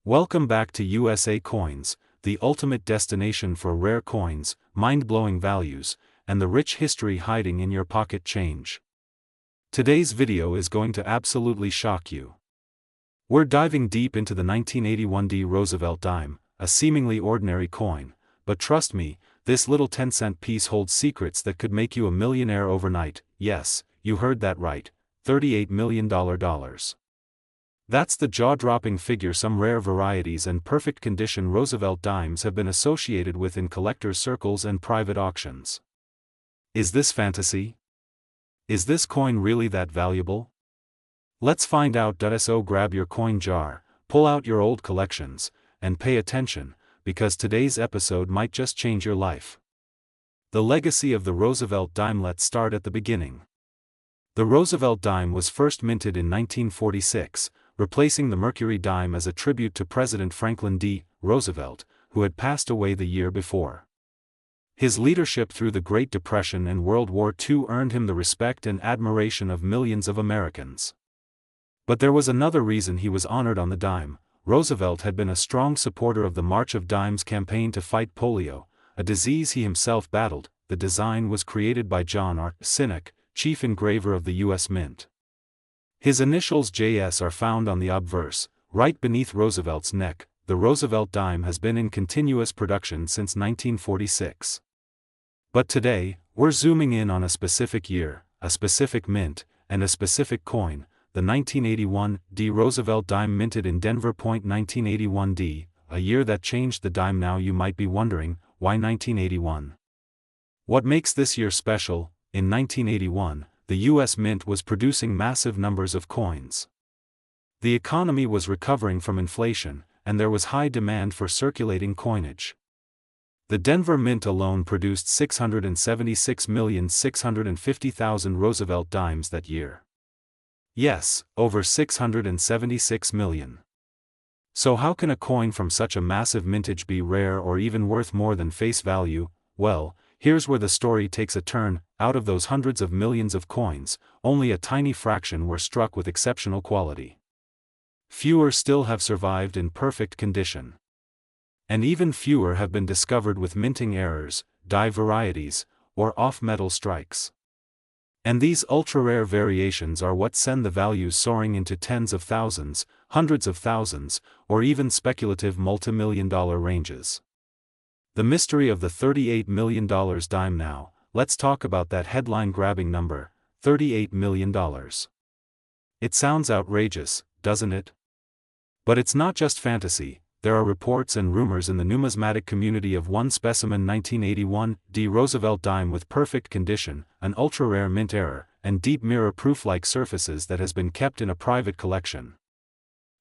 Welcome back to USA Coins, the ultimate destination for rare coins, mind-blowing values, and the rich history hiding in your pocket change. Today's video is going to absolutely shock you. We're diving deep into the 1981 D Roosevelt dime, a seemingly ordinary coin, but trust me, this little 10-cent piece holds secrets that could make you a millionaire overnight. Yes, you heard that right, $38 million. That's the jaw-dropping figure some rare varieties and perfect condition Roosevelt dimes have been associated with in collectors' circles and private auctions. Is this fantasy? Is this coin really that valuable? Let's find out. So grab your coin jar, pull out your old collections, and pay attention, because today's episode might just change your life. The legacy of the Roosevelt dime. Let's start at the beginning. The Roosevelt dime was first minted in 1946, replacing the Mercury dime as a tribute to President Franklin D. Roosevelt, who had passed away the year before. His leadership through the Great Depression and World War II earned him the respect and admiration of millions of Americans. But there was another reason he was honored on the dime. Roosevelt had been a strong supporter of the March of Dimes campaign to fight polio, a disease he himself battled. The design was created by John R. Sinek, chief engraver of the U.S. Mint. His initials JS are found on the obverse, right beneath Roosevelt's neck. The Roosevelt dime has been in continuous production since 1946. But today, we're zooming in on a specific year, a specific mint, and a specific coin, the 1981 D Roosevelt dime minted in Denver. 1981 D, a year that changed the dime. Now you might be wondering, why 1981? What makes this year special? In 1981, the U.S. Mint was producing massive numbers of coins. The economy was recovering from inflation, and there was high demand for circulating coinage. The Denver Mint alone produced 676,650,000 Roosevelt dimes that year. Yes, over 676 million. So how can a coin from such a massive mintage be rare or even worth more than face value? Well, here's where the story takes a turn. Out of those hundreds of millions of coins, only a tiny fraction were struck with exceptional quality. Fewer still have survived in perfect condition. And even fewer have been discovered with minting errors, die varieties, or off-metal strikes. And these ultra-rare variations are what send the values soaring into tens of thousands, hundreds of thousands, or even speculative multi-million-dollar ranges. The mystery of the $38 million dime. Now, let's talk about that headline-grabbing number, $38 million. It sounds outrageous, doesn't it? But it's not just fantasy. There are reports and rumors in the numismatic community of one specimen 1981 D Roosevelt dime with perfect condition, an ultra-rare mint error, and deep mirror-proof-like surfaces that has been kept in a private collection.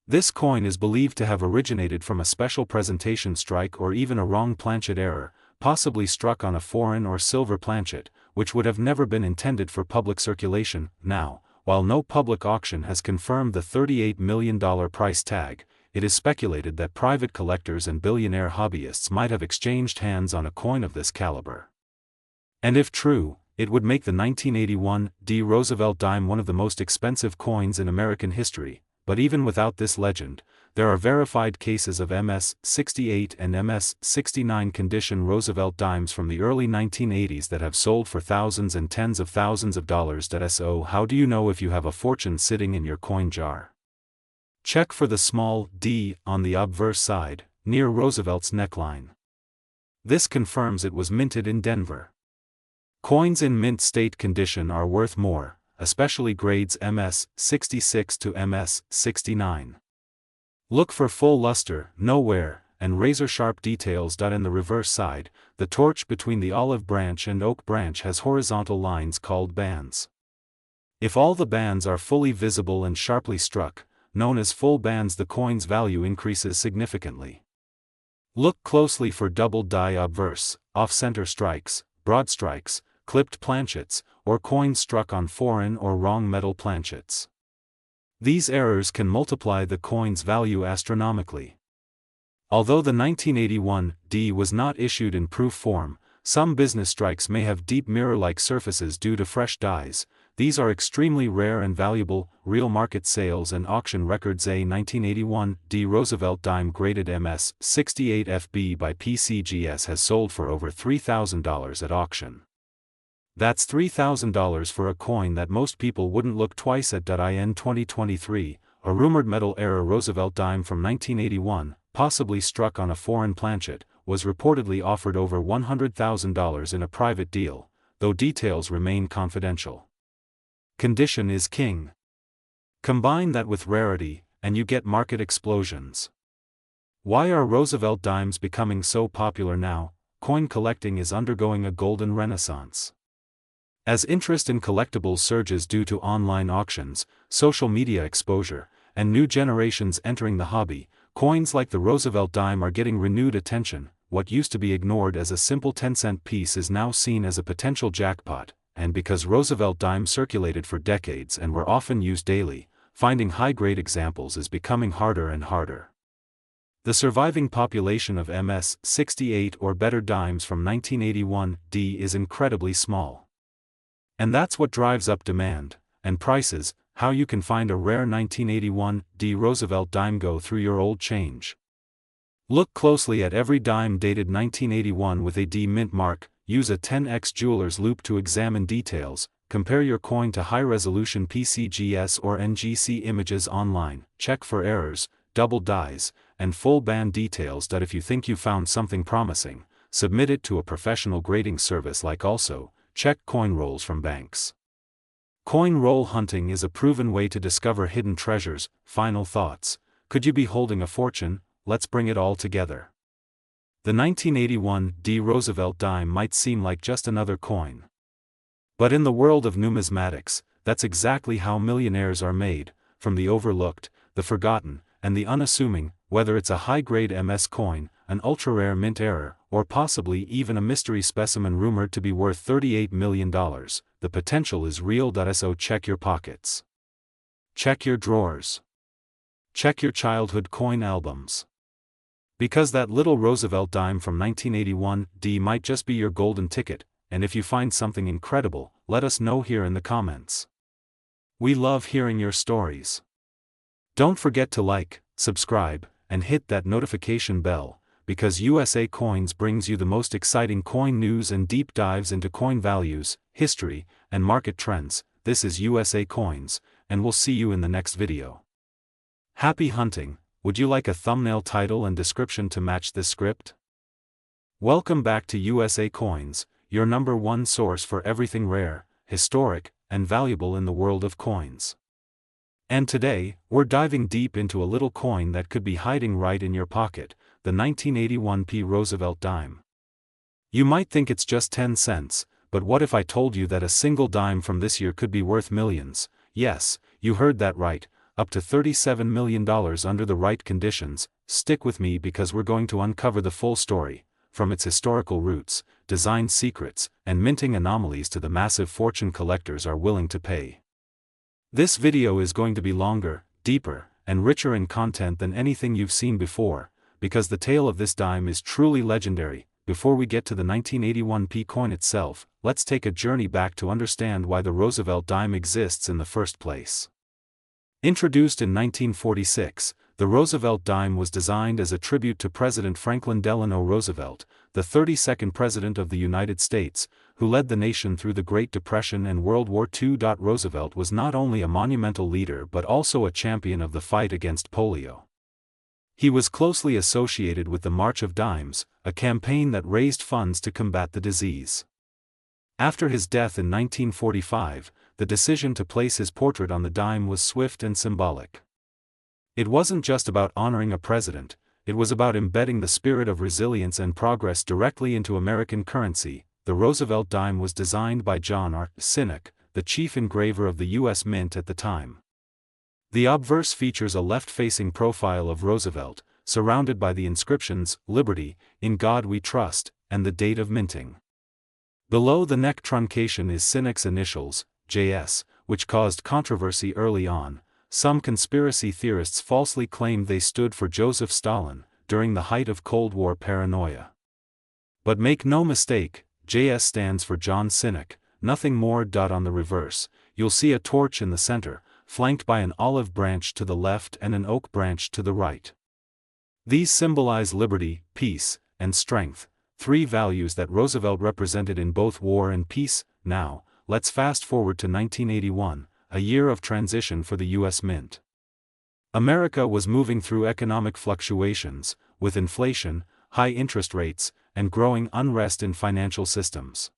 This coin is believed to have originated from a special presentation strike or even a wrong planchet error, possibly struck on a foreign or silver planchet, which would have never been intended for public circulation. Now, while no public auction has confirmed the $38 million price tag, it is speculated that private collectors and billionaire hobbyists might have exchanged hands on a coin of this caliber. And if true, it would make the 1981 D Roosevelt dime one of the most expensive coins in American history. But even without this legend, there are verified cases of MS-68 and MS-69 condition Roosevelt dimes from the early 1980s that have sold for thousands and tens of thousands of dollars. So how do you know if you have a fortune sitting in your coin jar? Check for the small d on the obverse side, near Roosevelt's neckline. This confirms it was minted in Denver. Coins in mint state condition are worth more, especially grades MS-66 to MS-69. Look for full luster, no wear, and razor-sharp details. In the reverse side, the torch between the olive branch and oak branch has horizontal lines called bands. If all the bands are fully visible and sharply struck, known as full bands, the coin's value increases significantly. Look closely for doubled die obverse, off-center strikes, broad strikes, clipped planchets, or coins struck on foreign or wrong metal planchets. These errors can multiply the coin's value astronomically. Although the 1981 D was not issued in proof form, some business strikes may have deep mirror-like surfaces due to fresh dies. these are extremely rare and valuable. Real market sales and auction records. A 1981 D. Roosevelt dime graded MS 68 FB by PCGS has sold for over $3,000 at auction. That's $3,000 for a coin that most people wouldn't look twice at. In 2023, a rumored metal-era Roosevelt dime from 1981, possibly struck on a foreign planchet, was reportedly offered over $100,000 in a private deal, though details remain confidential. Condition is king. Combine that with rarity, and you get market explosions. Why are Roosevelt dimes becoming so popular now? Coin collecting is undergoing a golden renaissance. As interest in collectibles surges due to online auctions, social media exposure, and new generations entering the hobby, coins like the Roosevelt dime are getting renewed attention. What used to be ignored as a simple 10-cent piece is now seen as a potential jackpot, and because Roosevelt dimes circulated for decades and were often used daily, finding high-grade examples is becoming harder and harder. The surviving population of MS 68 or better dimes from 1981 D is incredibly small. And that's what drives up demand and prices. How you can find a rare 1981 D Roosevelt dime? Go through your old change. Look closely at every dime dated 1981 with a D mint mark. Use a 10x jeweler's loupe to examine details. Compare your coin to high-resolution PCGS or NGC images online. Check for errors, double dies, and full band details. If you think you found something promising, submit it to a professional grading service. Also, check coin rolls from banks. Coin roll hunting is a proven way to discover hidden treasures. Final thoughts. Could you be holding a fortune? Let's bring it all together. The 1981 D Roosevelt dime might seem like just another coin. But in the world of numismatics, that's exactly how millionaires are made, from the overlooked, the forgotten, and the unassuming. Whether it's a high-grade MS coin, an ultra-rare mint error, or possibly even a mystery specimen rumored to be worth $38 million, the potential is real. So check your pockets. Check your drawers. Check your childhood coin albums. Because that little Roosevelt dime from 1981 D might just be your golden ticket, and if you find something incredible, let us know here in the comments. We love hearing your stories. Don't forget to like, subscribe, and hit that notification bell, because USA Coins brings you the most exciting coin news and deep dives into coin values, history, and market trends. This is USA Coins, and we'll see you in the next video. Happy hunting! Would you like a thumbnail title and description to match this script? Welcome back to USA Coins, your #1 source for everything rare, historic, and valuable in the world of coins. And today, we're diving deep into a little coin that could be hiding right in your pocket, the 1981 P Roosevelt dime. You might think it's just 10 cents, but what if I told you that a single dime from this year could be worth millions? Yes, you heard that right, up to $37 million under the right conditions. Stick with me because we're going to uncover the full story, from its historical roots, design secrets, and minting anomalies to the massive fortune collectors are willing to pay. This video is going to be longer, deeper, and richer in content than anything you've seen before, because the tale of this dime is truly legendary. Before we get to the 1981 P coin itself, let's take a journey back to understand why the Roosevelt dime exists in the first place. Introduced in 1946, the Roosevelt dime was designed as a tribute to President Franklin Delano Roosevelt, the 32nd President of the United States, who led the nation through the Great Depression and World War II. Roosevelt was not only a monumental leader but also a champion of the fight against polio. He was closely associated with the March of Dimes, a campaign that raised funds to combat the disease. After his death in 1945, the decision to place his portrait on the dime was swift and symbolic. It wasn't just about honoring a president, it was about embedding the spirit of resilience and progress directly into American currency. The Roosevelt dime was designed by John R. Sinek, the chief engraver of the U.S. Mint at the time. The obverse features a left-facing profile of Roosevelt, surrounded by the inscriptions, "Liberty, in God We Trust," and the date of minting. Below the neck truncation is Sinek's initials, JS, which caused controversy early on. Some conspiracy theorists falsely claimed they stood for Joseph Stalin, during the height of Cold War paranoia. But make no mistake, JS stands for John Sinek, nothing more. On the reverse, you'll see a torch in the center, flanked by an olive branch to the left and an oak branch to the right. These symbolize liberty, peace, and strength, three values that Roosevelt represented in both war and peace. Now, let's fast forward to 1981, a year of transition for the U.S. Mint. America was moving through economic fluctuations, with inflation, high interest rates, and growing unrest in financial systems.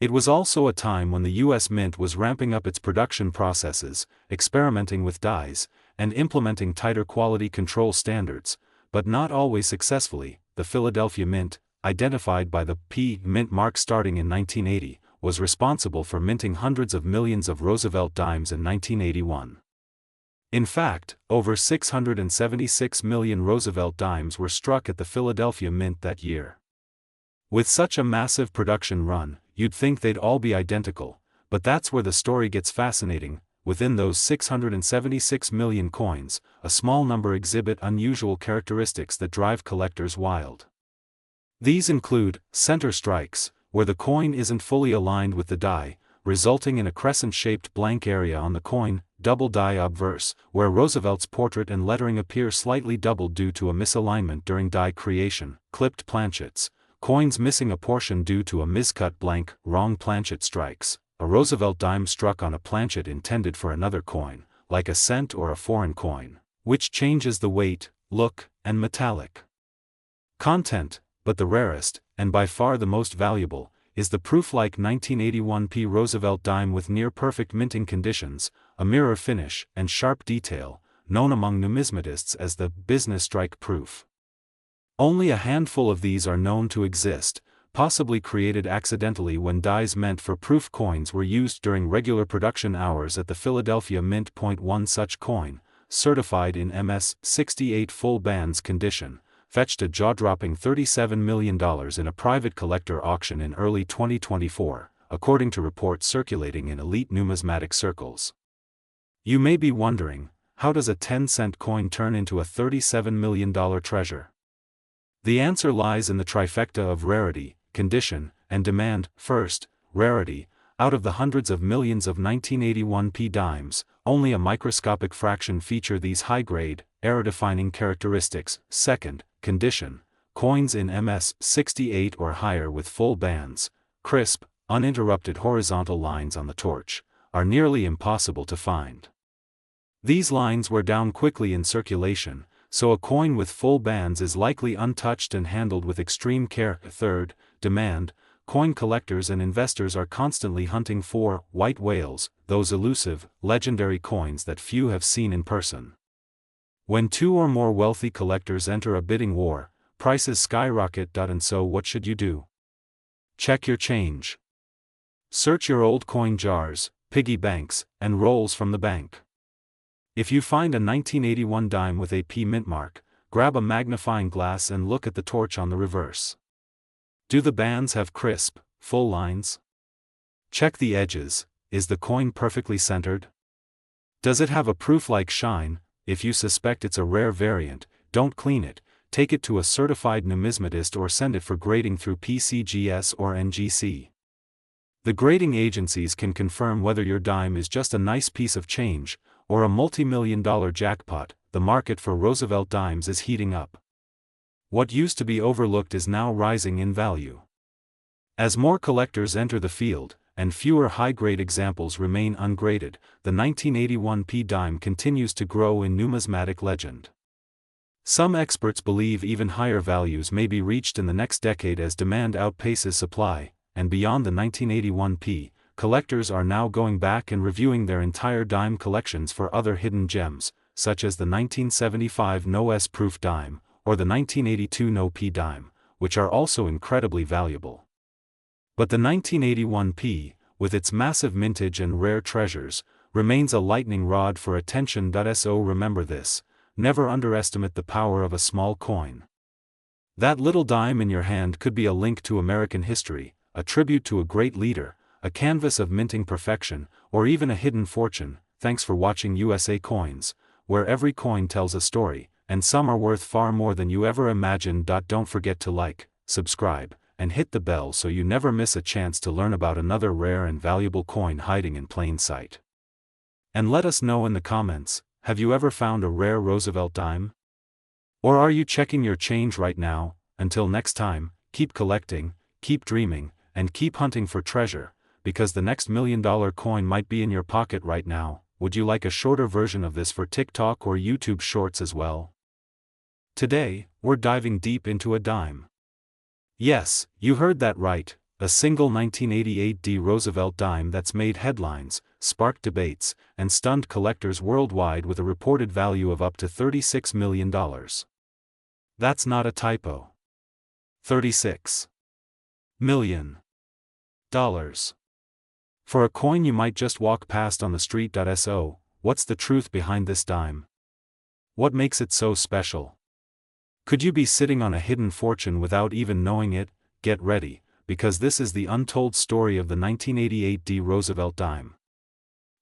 It was also a time when the U.S. Mint was ramping up its production processes, experimenting with dyes, and implementing tighter quality control standards, but not always successfully. The Philadelphia Mint, identified by the P Mint mark starting in 1980, was responsible for minting hundreds of millions of Roosevelt dimes in 1981. In fact, over 676 million Roosevelt dimes were struck at the Philadelphia Mint that year. With such a massive production run, you'd think they'd all be identical, but that's where the story gets fascinating. Within those 676 million coins, a small number exhibit unusual characteristics that drive collectors wild. These include center strikes, where the coin isn't fully aligned with the die, resulting in a crescent-shaped blank area on the coin; double die obverse, where Roosevelt's portrait and lettering appear slightly doubled due to a misalignment during die creation; clipped planchets, coins missing a portion due to a miscut blank; wrong planchet strikes, a Roosevelt dime struck on a planchet intended for another coin, like a cent or a foreign coin, which changes the weight, look, and metallic content. But the rarest, and by far the most valuable, is the proof-like 1981 P Roosevelt dime with near-perfect minting conditions, a mirror finish, and sharp detail, known among numismatists as the business strike proof. Only a handful of these are known to exist, possibly created accidentally when dies meant for proof coins were used during regular production hours at the Philadelphia Mint. One such coin, certified in MS-68 full bands condition, fetched a jaw-dropping $37 million in a private collector auction in early 2024, according to reports circulating in elite numismatic circles. You may be wondering, how does a 10-cent coin turn into a $37 million treasure? The answer lies in the trifecta of rarity, condition, and demand. First, rarity. Out of the hundreds of millions of 1981 P dimes, only a microscopic fraction feature these high-grade, era-defining characteristics. Second, condition. Coins in MS-68 or higher with full bands, crisp, uninterrupted horizontal lines on the torch, are nearly impossible to find. These lines wear down quickly in circulation, so a coin with full bands is likely untouched and handled with extreme care. Third, demand. Coin collectors and investors are constantly hunting for white whales, those elusive, legendary coins that few have seen in person. When two or more wealthy collectors enter a bidding war, prices skyrocket. And so what should you do? Check your change. Search your old coin jars, piggy banks, and rolls from the bank. If you find a 1981 dime with a P mint mark, grab a magnifying glass and look at the torch on the reverse. Do the bands have crisp, full lines? Check the edges. Is the coin perfectly centered? Does it have a proof-like shine? If you suspect it's a rare variant, don't clean it, take it to a certified numismatist or send it for grading through PCGS or NGC. The grading agencies can confirm whether your dime is just a nice piece of change, or a multi-million-dollar jackpot. The market for Roosevelt dimes is heating up. What used to be overlooked is now rising in value. As more collectors enter the field, and fewer high-grade examples remain ungraded, the 1981 P dime continues to grow in numismatic legend. Some experts believe even higher values may be reached in the next decade as demand outpaces supply, and beyond the 1981 P, collectors are now going back and reviewing their entire dime collections for other hidden gems, such as the 1975 No-S proof dime, or the 1982 No-P dime, which are also incredibly valuable. But the 1981 P, with its massive mintage and rare treasures, remains a lightning rod for attention. So remember this, never underestimate the power of a small coin. That little dime in your hand could be a link to American history, a tribute to a great leader, a canvas of minting perfection, or even a hidden fortune. Thanks for watching USA Coins, where every coin tells a story, and some are worth far more than you ever imagined. Don't forget to like, subscribe, and hit the bell so you never miss a chance to learn about another rare and valuable coin hiding in plain sight. And let us know in the comments, have you ever found a rare Roosevelt dime? Or are you checking your change right now? Until next time, keep collecting, keep dreaming, and keep hunting for treasure, because the next $1 million coin might be in your pocket right now. Would you like a shorter version of this for TikTok or YouTube Shorts as well? Today, we're diving deep into a dime. Yes, you heard that right, a single 1988 D. Roosevelt dime that's made headlines, sparked debates, and stunned collectors worldwide with a reported value of up to $36 million. That's not a typo. $36 million. For a coin you might just walk past on the street. So, what's the truth behind this dime? What makes it so special? Could you be sitting on a hidden fortune without even knowing it? Get ready, because this is the untold story of the 1988 D. Roosevelt dime.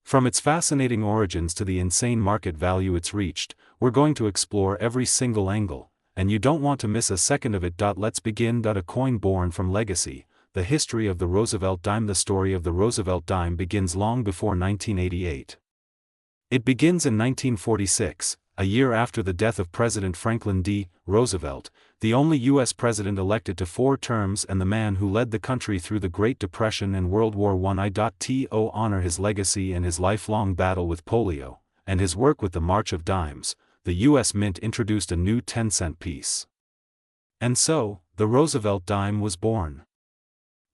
From its fascinating origins to the insane market value it's reached, we're going to explore every single angle, and you don't want to miss a second of it. Let's begin. A coin born from legacy, the history of the Roosevelt dime. The story of the Roosevelt dime begins long before 1988. It begins in 1946, a year after the death of President Franklin D. Roosevelt, the only U.S. president elected to 4 terms and the man who led the country through the Great Depression and World War I. To honor his legacy and his lifelong battle with polio, and his work with the March of Dimes, the U.S. Mint introduced a new 10-cent piece. And so, the Roosevelt dime was born.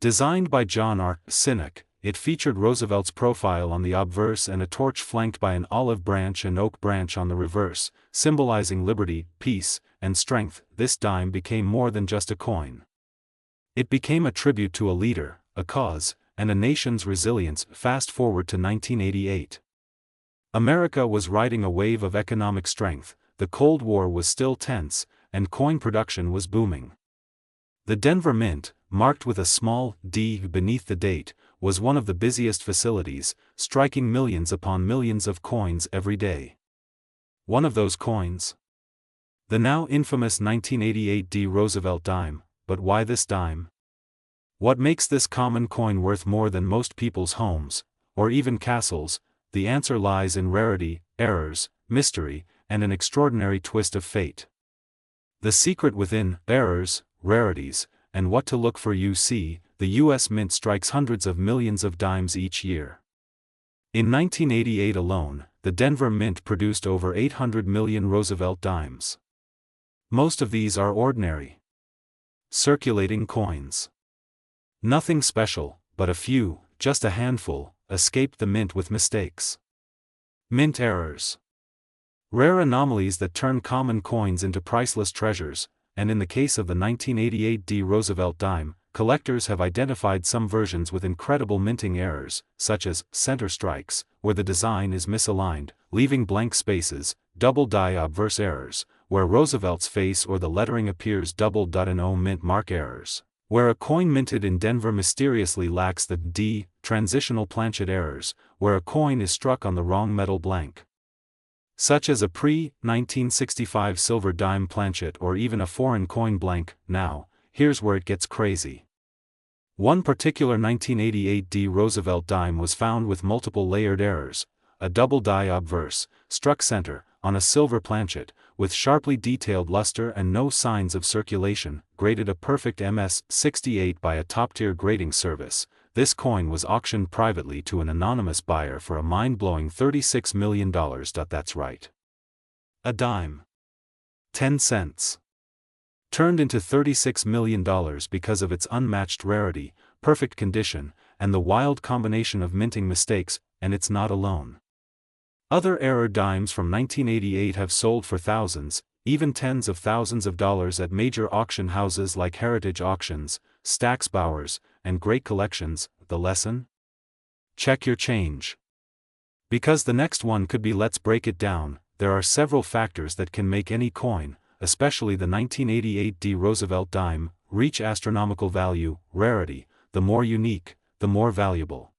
Designed by John R. Sinek, it featured Roosevelt's profile on the obverse and a torch flanked by an olive branch and oak branch on the reverse, symbolizing liberty, peace, and strength. This dime became more than just a coin. It became a tribute to a leader, a cause, and a nation's resilience. Fast forward to 1988. America was riding a wave of economic strength, the Cold War was still tense, and coin production was booming. The Denver Mint, marked with a small D beneath the date, was one of the busiest facilities, striking millions upon millions of coins every day. One of those coins? The now infamous 1988 D. Roosevelt dime. But why this dime? What makes this common coin worth more than most people's homes, or even castles? The answer lies in rarity, errors, mystery, and an extraordinary twist of fate. The secret within errors, rarities, and what to look for. You see, the U.S. Mint strikes hundreds of millions of dimes each year. In 1988 alone, the Denver Mint produced over 800 million Roosevelt dimes. Most of these are ordinary circulating coins. Nothing special, but a few, just a handful, escaped the mint with mistakes. Mint errors. Rare anomalies that turn common coins into priceless treasures, and in the case of the 1988 D. Roosevelt dime, collectors have identified some versions with incredible minting errors, such as center strikes, where the design is misaligned, leaving blank spaces, double die obverse errors, where Roosevelt's face or the lettering appears double. No mint mark errors, where a coin minted in Denver mysteriously lacks the D. Transitional planchet errors, where a coin is struck on the wrong metal blank, such as a pre-1965 silver dime planchet or even a foreign coin blank. Now, here's where it gets crazy. One particular 1988 D. Roosevelt dime was found with multiple layered errors, a double die obverse, struck center, on a silver planchet, with sharply detailed luster and no signs of circulation, graded a perfect MS-68 by a top-tier grading service. This coin was auctioned privately to an anonymous buyer for a mind-blowing $36 million. That's right. A dime. 10 cents. Turned into $36 million because of its unmatched rarity, perfect condition, and the wild combination of minting mistakes. And it's not alone. Other error dimes from 1988 have sold for thousands, even tens of thousands of dollars at major auction houses like Heritage Auctions, Stack's Bowers, and Great Collections. The lesson? Check your change. Because the next one could be. Let's break it down. There are several factors that can make any coin, especially the 1988 D. Roosevelt dime, reach astronomical value. Rarity. The more unique, the more valuable.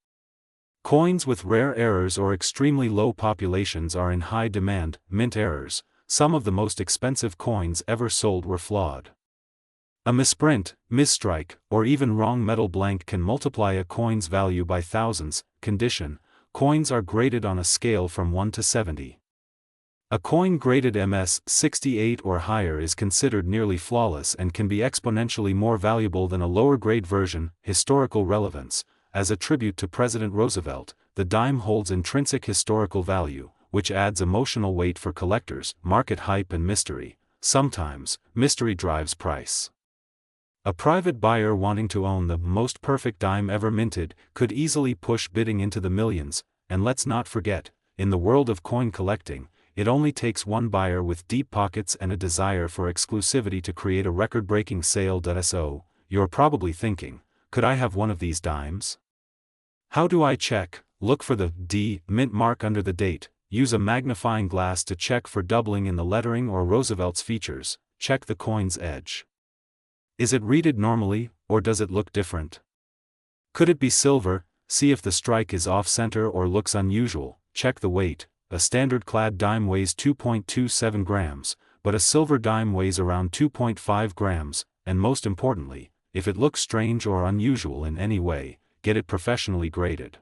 Coins with rare errors or extremely low populations are in high demand. Mint errors. Some of the most expensive coins ever sold were flawed. A misprint, misstrike, or even wrong metal blank can multiply a coin's value by thousands. Condition: coins are graded on a scale from 1 to 70. A coin graded MS 68 or higher is considered nearly flawless and can be exponentially more valuable than a lower grade version. Historical relevance: as a tribute to President Roosevelt, the dime holds intrinsic historical value, which adds emotional weight for collectors. Market hype and mystery: sometimes, mystery drives price. A private buyer wanting to own the most perfect dime ever minted could easily push bidding into the millions, and let's not forget, in the world of coin collecting, it only takes one buyer with deep pockets and a desire for exclusivity to create a record-breaking sale. So, you're probably thinking, could I have one of these dimes? How do I check? Look for the D mint mark under the date, use a magnifying glass to check for doubling in the lettering or Roosevelt's features, check the coin's edge. Is it readed normally, or does it look different? Could it be silver? See if the strike is off-center or looks unusual. Check the weight. A standard clad dime weighs 2.27 grams, but a silver dime weighs around 2.5 grams, and most importantly, if it looks strange or unusual in any way, get it professionally graded.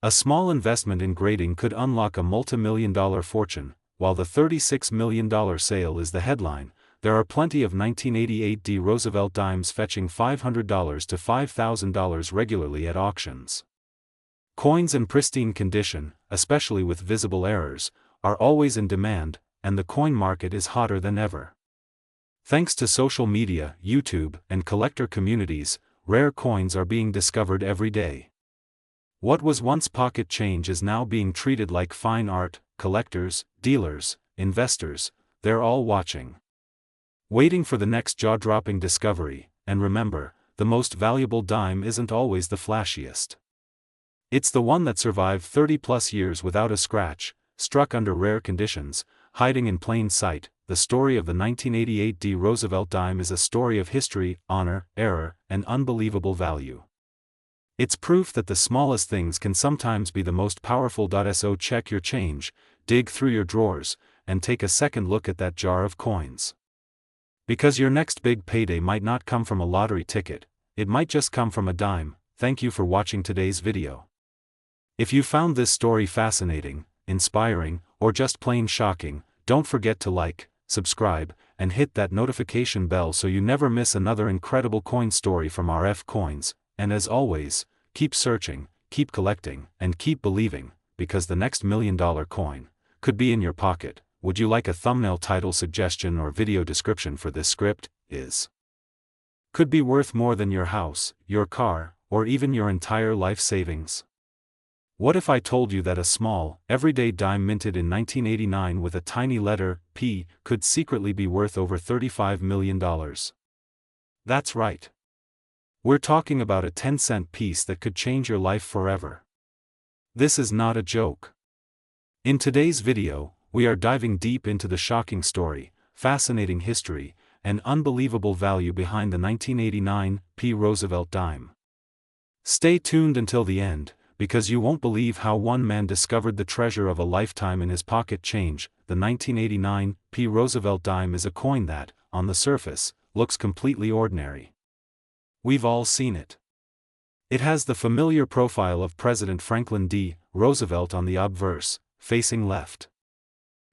A small investment in grading could unlock a multi-million-dollar fortune. While the $36 million sale is the headline, there are plenty of 1988 D Roosevelt dimes fetching $500 to $5,000 regularly at auctions. Coins in pristine condition, especially with visible errors, are always in demand, and the coin market is hotter than ever. Thanks to social media, YouTube, and collector communities, rare coins are being discovered every day. What was once pocket change is now being treated like fine art. Collectors, dealers, investors, they're all watching. Waiting for the next jaw-dropping discovery, and remember, the most valuable dime isn't always the flashiest. It's the one that survived 30-plus years without a scratch, struck under rare conditions, hiding in plain sight. The story of the 1988 D Roosevelt dime is a story of history, honor, error, and unbelievable value. It's proof that the smallest things can sometimes be the most powerful. So check your change, dig through your drawers, and take a second look at that jar of coins. Because your next big payday might not come from a lottery ticket, it might just come from a dime. Thank you for watching today's video. If you found this story fascinating, inspiring, or just plain shocking, don't forget to like, subscribe, and hit that notification bell so you never miss another incredible coin story from RF Coins. And as always, keep searching, keep collecting, and keep believing, because the next $1 million coin could be in your pocket. Would you like a thumbnail title suggestion or video description for this script? Could be worth more than your house, your car, or even your entire life savings. What if I told you that a small, everyday dime minted in 1989 with a tiny letter, P, could secretly be worth over $35 million? That's right. We're talking about a 10-cent piece that could change your life forever. This is not a joke. In today's video, we are diving deep into the shocking story, fascinating history, and unbelievable value behind the 1989 P. Roosevelt dime. Stay tuned until the end, because you won't believe how one man discovered the treasure of a lifetime in his pocket change. The 1989 P. Roosevelt dime is a coin that, on the surface, looks completely ordinary. We've all seen it. It has the familiar profile of President Franklin D. Roosevelt on the obverse, facing left.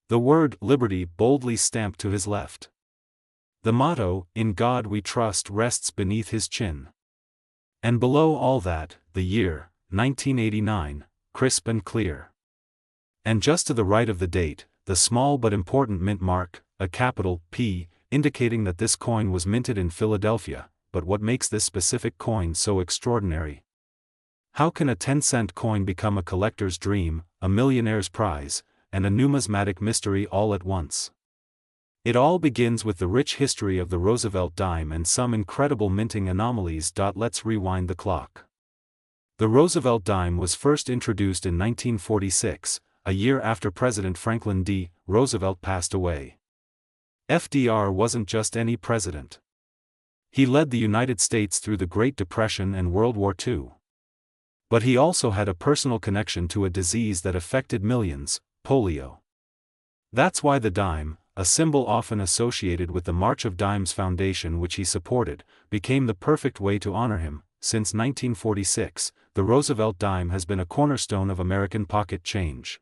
The word liberty boldly stamped to his left. The motto, "In God We Trust," rests beneath his chin. And below all that, the year, 1989, crisp and clear. And just to the right of the date, the small but important mint mark, a capital P, indicating that this coin was minted in Philadelphia. But what makes this specific coin so extraordinary? How can a 10-cent coin become a collector's dream, a millionaire's prize, and a numismatic mystery all at once? It all begins with the rich history of the Roosevelt dime and some incredible minting anomalies. Let's rewind the clock. The Roosevelt dime was first introduced in 1946, a year after President Franklin D. Roosevelt passed away. FDR wasn't just any president. He led the United States through the Great Depression and World War II. But he also had a personal connection to a disease that affected millions, polio. That's why the dime, a symbol often associated with the March of Dimes Foundation which he supported, became the perfect way to honor him. Since 1946, the Roosevelt dime has been a cornerstone of American pocket change.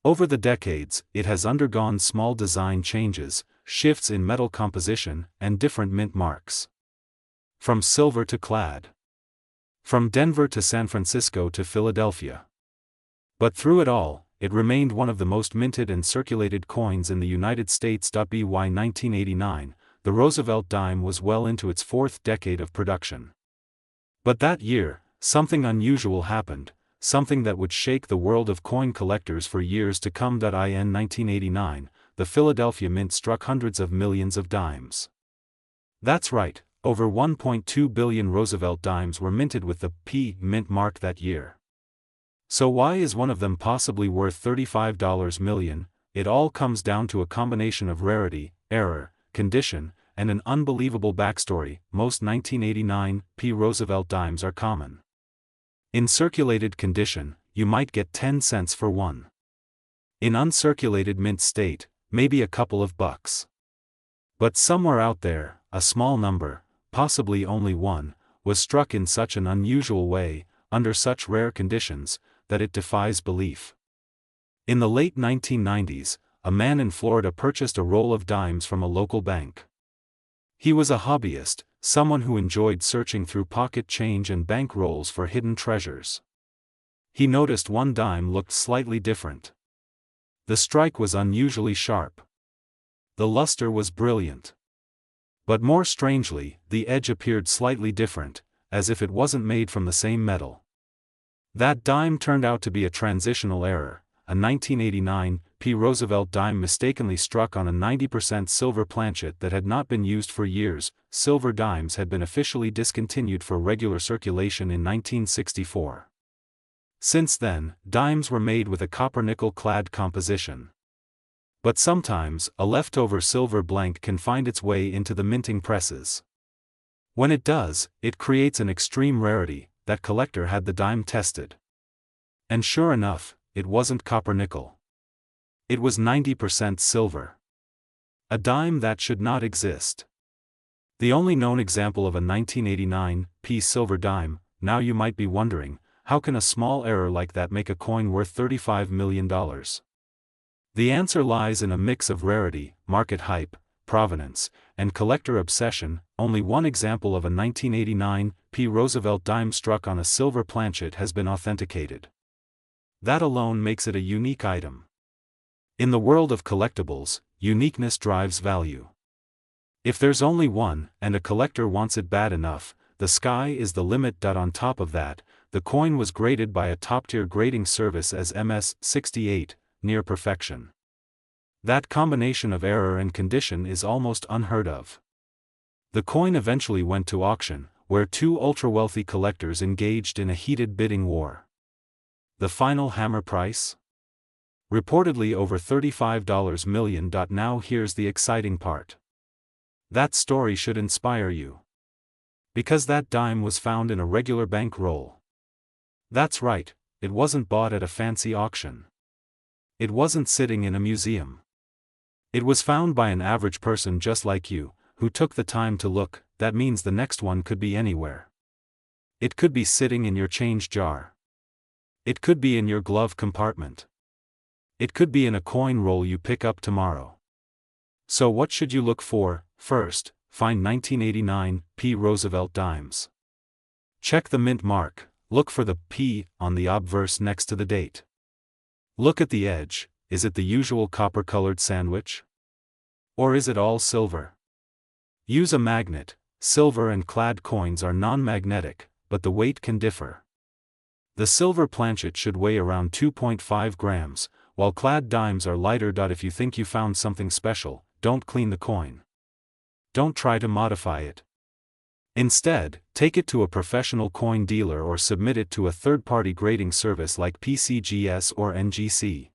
Over the decades, it has undergone small design changes, shifts in metal composition, and different mint marks. From silver to clad. From Denver to San Francisco to Philadelphia. But through it all, it remained one of the most minted and circulated coins in the United States. By 1989, the Roosevelt dime was well into its fourth decade of production. But that year, something unusual happened, something that would shake the world of coin collectors for years to come. In 1989, the Philadelphia Mint struck hundreds of millions of dimes. That's right, over 1.2 billion Roosevelt dimes were minted with the P mint mark that year. So why is one of them possibly worth $35 million? It all comes down to a combination of rarity, error, condition, and an unbelievable backstory. Most 1989 P Roosevelt dimes are common. In circulated condition, you might get 10 cents for one. In uncirculated mint state, maybe a couple of bucks. But somewhere out there, a small number, possibly only one, was struck in such an unusual way, under such rare conditions, that it defies belief. In the late 1990s, a man in Florida purchased a roll of dimes from a local bank. He was a hobbyist, someone who enjoyed searching through pocket change and bank rolls for hidden treasures. He noticed one dime looked slightly different. The strike was unusually sharp. The luster was brilliant. But more strangely, the edge appeared slightly different, as if it wasn't made from the same metal. That dime turned out to be a transitional error, a 1989 P Roosevelt dime mistakenly struck on a 90% silver planchet that had not been used for years. Silver dimes had been officially discontinued for regular circulation in 1964. Since then, dimes were made with a copper-nickel clad composition. But sometimes, a leftover silver blank can find its way into the minting presses. When it does, it creates an extreme rarity. That collector had the dime tested. And sure enough, it wasn't copper-nickel. It was 90% silver. A dime that should not exist. The only known example of a 1989 P silver dime. Now you might be wondering, how can a small error like that make a coin worth $35 million? The answer lies in a mix of rarity, market hype, provenance, and collector obsession. Only one example of a 1989 P Roosevelt dime struck on a silver planchet has been authenticated. That alone makes it a unique item. In the world of collectibles, uniqueness drives value. If there's only one, and a collector wants it bad enough, the sky is the limit. On top of that, the coin was graded by a top-tier grading service as MS-68, near perfection. That combination of error and condition is almost unheard of. The coin eventually went to auction, where two ultra-wealthy collectors engaged in a heated bidding war. The final hammer price? Reportedly over $35 million. Now here's the exciting part. That story should inspire you. Because that dime was found in a regular bank roll. That's right, it wasn't bought at a fancy auction. It wasn't sitting in a museum. It was found by an average person just like you, who took the time to look. That means the next one could be anywhere. It could be sitting in your change jar. It could be in your glove compartment. It could be in a coin roll you pick up tomorrow. So what should you look for? First, find 1989 P Roosevelt dimes. Check the mint mark, look for the P on the obverse next to the date. Look at the edge, is it the usual copper-colored sandwich? Or is it all silver? Use a magnet. Silver and clad coins are non-magnetic, but the weight can differ. The silver planchet should weigh around 2.5 grams, while clad dimes are lighter. If you think you found something special, don't clean the coin. Don't try to modify it. Instead, take it to a professional coin dealer or submit it to a third-party grading service like PCGS or NGC.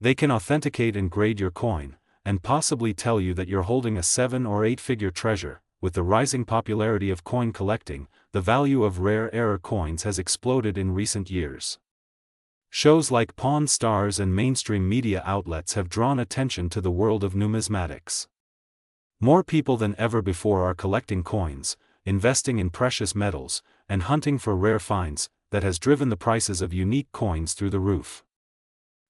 They can authenticate and grade your coin, and possibly tell you that you're holding a 7- or 8-figure treasure. With the rising popularity of coin collecting, the value of rare error coins has exploded in recent years. Shows like Pawn Stars and mainstream media outlets have drawn attention to the world of numismatics. More people than ever before are collecting coins, investing in precious metals, and hunting for rare finds, that has driven the prices of unique coins through the roof.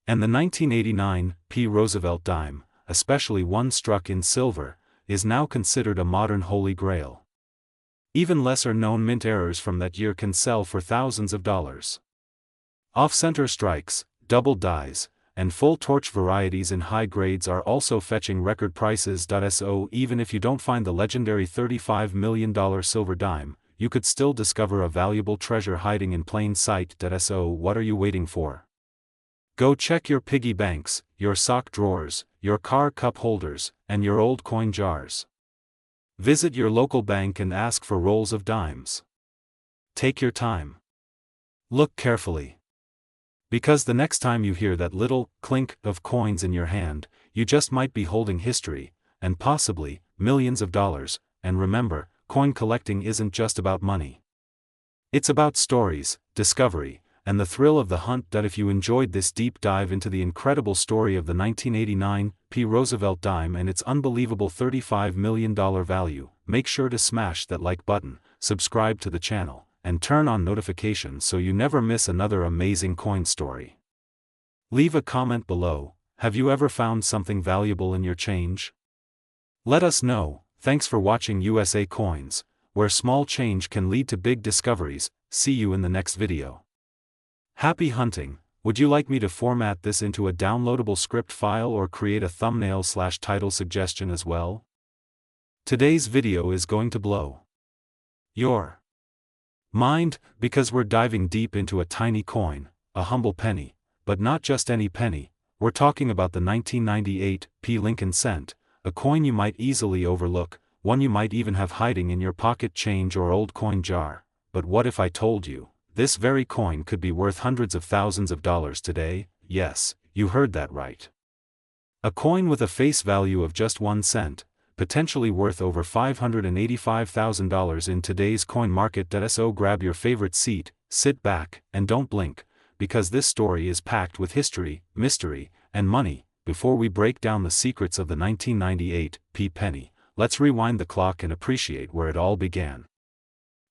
And the 1989 P. Roosevelt dime, especially one struck in silver, is now considered a modern holy grail. Even lesser-known mint errors from that year can sell for thousands of dollars. Off-center strikes, double dies, and full torch varieties in high grades are also fetching record prices. So even if you don't find the legendary $35 million silver dime, you could still discover a valuable treasure hiding in plain sight. So what are you waiting for? Go check your piggy banks, your sock drawers, your car cup holders, and your old coin jars. Visit your local bank and ask for rolls of dimes. Take your time. Look carefully. Because the next time you hear that little clink of coins in your hand, you just might be holding history, and possibly millions of dollars. And remember, coin collecting isn't just about money. It's about stories, discovery, and the thrill of the hunt. If you enjoyed this deep dive into the incredible story of the 1989 P. Roosevelt dime and its unbelievable $35 million value, make sure to smash that like button, subscribe to the channel, and turn on notifications so you never miss another amazing coin story. Leave a comment below. Have you ever found something valuable in your change? Let us know. Thanks for watching USA Coins, where small change can lead to big discoveries. See you in the next video. Happy hunting. Would you like me to format this into a downloadable script file or create a thumbnail/title suggestion as well? Today's video is going to blow your mind, because we're diving deep into a tiny coin, a humble penny, but not just any penny. We're talking about the 1998 P. Lincoln cent, a coin you might easily overlook, one you might even have hiding in your pocket change or old coin jar. But what if I told you, this very coin could be worth hundreds of thousands of dollars today? Yes, you heard that right. A coin with a face value of just 1 cent, potentially worth over $585,000 in today's coin market. So grab your favorite seat, sit back, and don't blink, because this story is packed with history, mystery, and money. Before we break down the secrets of the 1998 P. penny, let's rewind the clock and appreciate where it all began.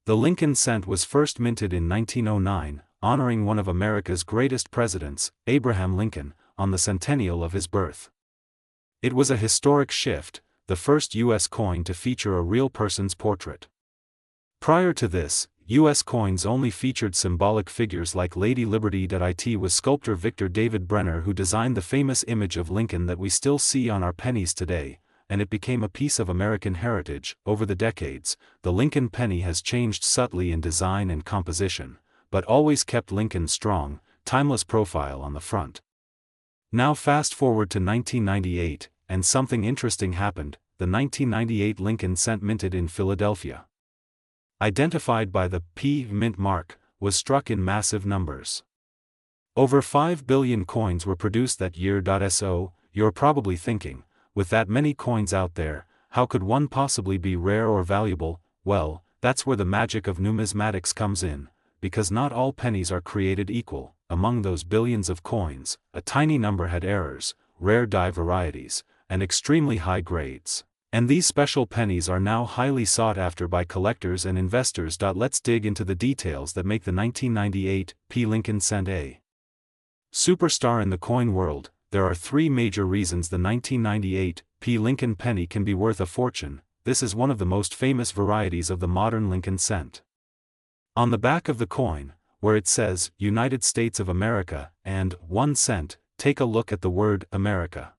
The Lincoln cent was first minted in 1909, honoring one of America's greatest presidents, Abraham Lincoln, on the centennial of his birth. It was a historic shift, the first U.S. coin to feature a real person's portrait. Prior to this, U.S. coins only featured symbolic figures like Lady Liberty. It was sculptor Victor David Brenner who designed the famous image of Lincoln that we still see on our pennies today, and it became a piece of American heritage. Over the decades, the Lincoln penny has changed subtly in design and composition, but always kept Lincoln's strong, timeless profile on the front. Now fast forward to 1998, and something interesting happened. The 1998 Lincoln cent, minted in Philadelphia, identified by the P. mint mark, was struck in massive numbers. Over 5 billion coins were produced that year. So, you're probably thinking, with that many coins out there, how could one possibly be rare or valuable? Well, that's where the magic of numismatics comes in, because not all pennies are created equal. Among those billions of coins, a tiny number had errors, rare die varieties, and extremely high grades. And these special pennies are now highly sought after by collectors and investors. Let's dig into the details that make the 1998 P. Lincoln cent a superstar in the coin world. There are 3 major reasons the 1998 P. Lincoln penny can be worth a fortune. This is one of the most famous varieties of the modern Lincoln cent. On the back of the coin, where it says United States of America and 1 cent, take a look at the word America.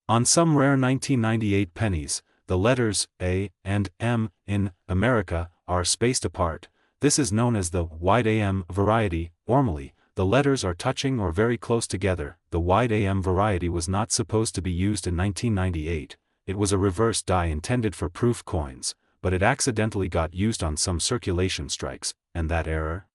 On some rare 1998 pennies, the letters A and M in America are spaced apart. This is known as the wide AM variety. Normally, the letters are touching or very close together. The wide AM variety was not supposed to be used in 1998. It was a reverse die intended for proof coins, but it accidentally got used on some circulation strikes, and that error?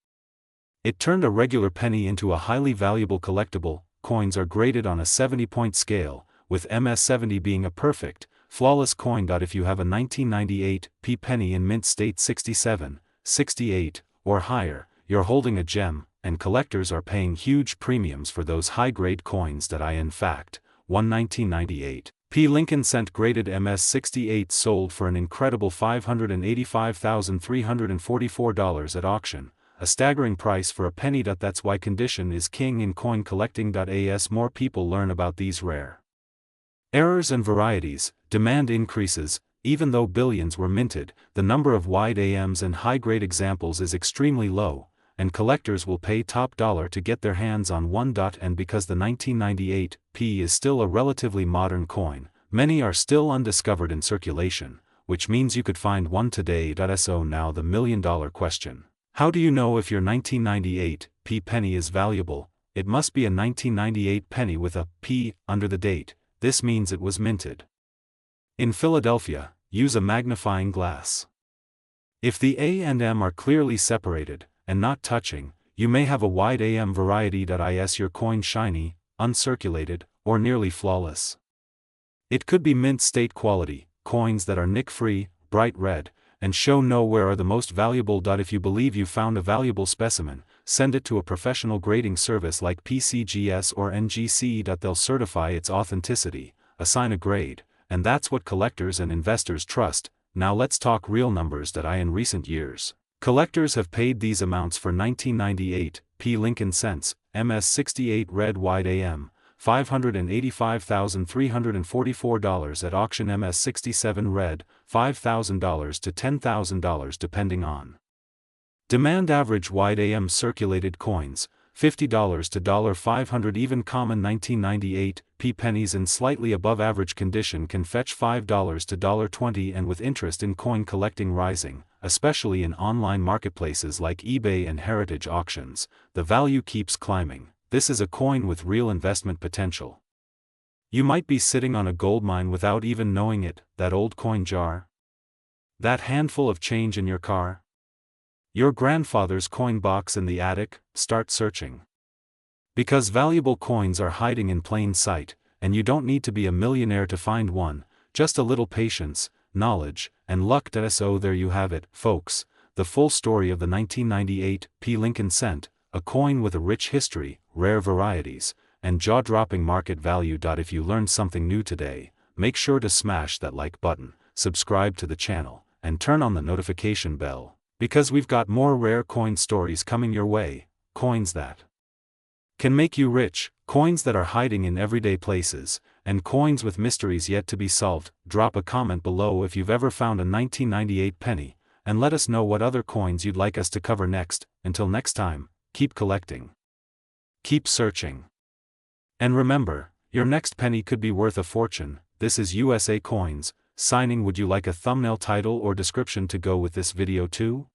It turned a regular penny into a highly valuable collectible. Coins are graded on a 70-point scale, with MS70 being a perfect, flawless coin. If you have a 1998 P. penny in mint state 67, 68, or higher, you're holding a gem, and collectors are paying huge premiums for those high-grade coins that in fact, 1998 P. Lincoln cent graded MS-68 sold for an incredible $585,344 at auction, a staggering price for a penny. That's why condition is king in coin collecting. As more people learn about these rare errors and varieties, demand increases. Even though billions were minted, the number of wide AMs and high-grade examples is extremely low, and collectors will pay top dollar to get their hands on one. And because the 1998 P is still a relatively modern coin, many are still undiscovered in circulation, which means you could find one today. So now the million-dollar question: how do you know if your 1998 P penny is valuable? It must be a 1998 penny with a P under the date. This means it was minted in Philadelphia. Use a magnifying glass. If the A and M are clearly separated, and not touching, you may have a wide AM variety. Is your coin shiny, uncirculated, or nearly flawless? It could be mint state quality. Coins that are nick-free, bright red, and show no wear are the most valuable. If you believe you found a valuable specimen, send it to a professional grading service like PCGS or NGC. They'll certify its authenticity, assign a grade, and that's what collectors and investors trust. Now let's talk real numbers. In recent years, collectors have paid these amounts for 1998 P. Lincoln cents, MS-68 red wide AM, $585,344 at auction. MS-67 red, $5,000 to $10,000 depending on demand. Average wide AM circulated coins, $50 to $500. Even common 1998 P pennies in slightly above average condition can fetch $5 to $20. And with interest in coin collecting rising, especially in online marketplaces like eBay and heritage auctions, the value keeps climbing. This is a coin with real investment potential. You might be sitting on a goldmine without even knowing it. That old coin jar? That handful of change in your car? Your grandfather's coin box in the attic? Start searching. Because valuable coins are hiding in plain sight, and you don't need to be a millionaire to find one, just a little patience, knowledge, and luck. So there you have it, folks, the full story of the 1998 P. Lincoln cent, a coin with a rich history, rare varieties, and jaw-dropping market value. If you learned something new today, make sure to smash that like button, subscribe to the channel, and turn on the notification bell, because we've got more rare coin stories coming your way, coins that can make you rich, coins that are hiding in everyday places, and coins with mysteries yet to be solved. Drop a comment below if you've ever found a 1998 penny, and let us know what other coins you'd like us to cover next. Until next time, keep collecting, keep searching, and remember, your next penny could be worth a fortune. This is USA Coins, signing. Would you like a thumbnail title or description to go with this video too?